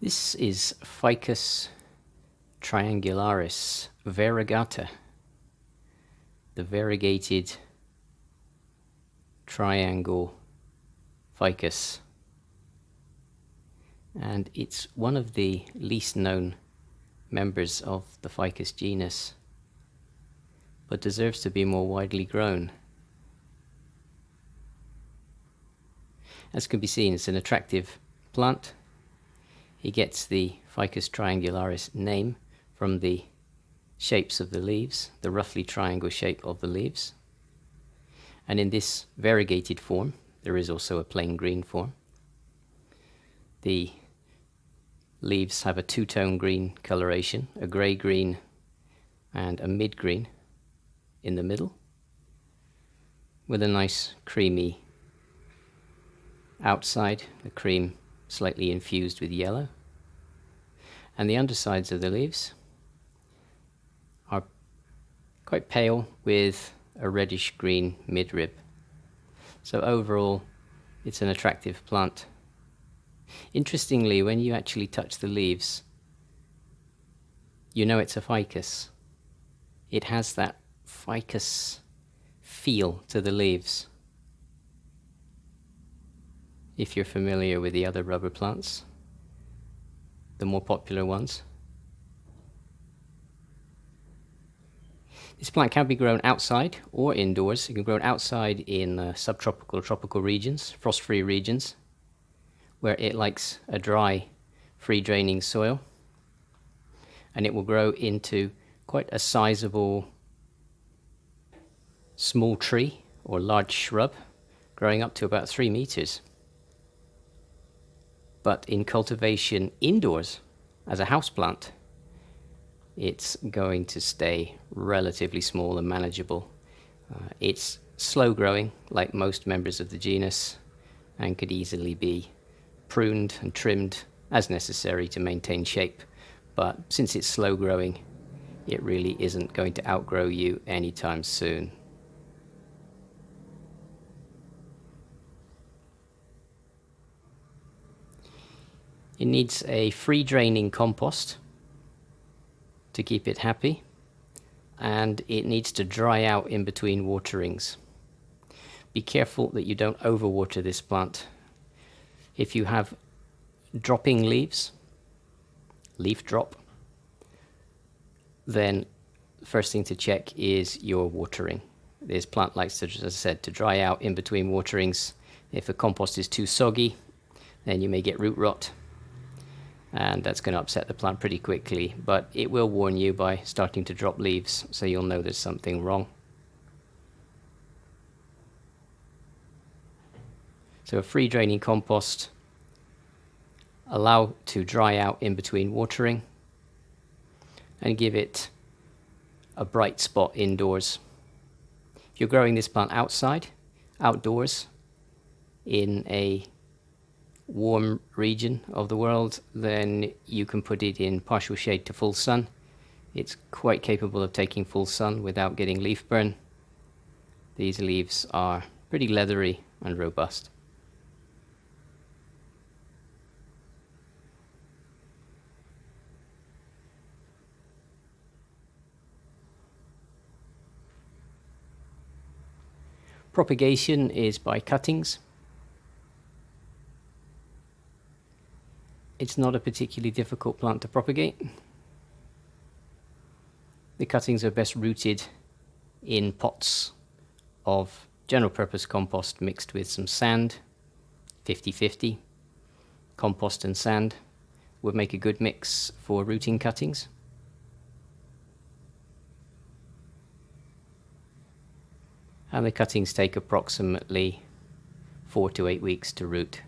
This is Ficus triangularis variegata, the variegated triangle ficus, and it's one of the least known members of the ficus genus, but deserves to be more widely grown. As can be seen, it's an attractive plant. He gets the Ficus triangularis name from the shapes of the leaves, the roughly triangle shape of the leaves. And in this variegated form, there is also a plain green form. The leaves have a two-tone green coloration, a grey-green and a mid-green in the middle, with a nice creamy outside, the cream slightly infused with yellow. And the undersides of the leaves are quite pale with a reddish green midrib. So overall, it's an attractive plant. Interestingly, when you actually touch the leaves, you know it's a ficus. It has that ficus feel to the leaves. If you're familiar with the other rubber plants, the more popular ones. This plant can be grown outside or indoors. It can be grown outside in subtropical or tropical regions, frost-free regions, where it likes a dry, free-draining soil. And it will grow into quite a sizable small tree or large shrub, growing up to about 3 meters. But in cultivation indoors, as a houseplant, it's going to stay relatively small and manageable. It's slow growing, like most members of the genus, and could easily be pruned and trimmed as necessary to maintain shape. But since it's slow growing, it really isn't going to outgrow you anytime soon. It needs a free-draining compost to keep it happy, and it needs to dry out in between waterings. Be careful that you don't overwater this plant. If you have dropping leaves, leaf drop, then the first thing to check is your watering. This plant likes to, as I said, to dry out in between waterings. If the compost is too soggy, then you may get root rot, and that's going to upset the plant pretty quickly, but it will warn you by starting to drop leaves, so you'll know there's something wrong. So a free draining compost, allow to dry out in between watering, and give it a bright spot indoors. If you're growing this plant outdoors, in a warm region of the world, then you can put it in partial shade to full sun. It's quite capable of taking full sun without getting leaf burn. These leaves are pretty leathery and robust. Propagation is by cuttings. It's not a particularly difficult plant to propagate. The cuttings are best rooted in pots of general purpose compost mixed with some sand, 50-50. Compost and sand would make a good mix for rooting cuttings. And the cuttings take approximately 4 to 8 weeks to root.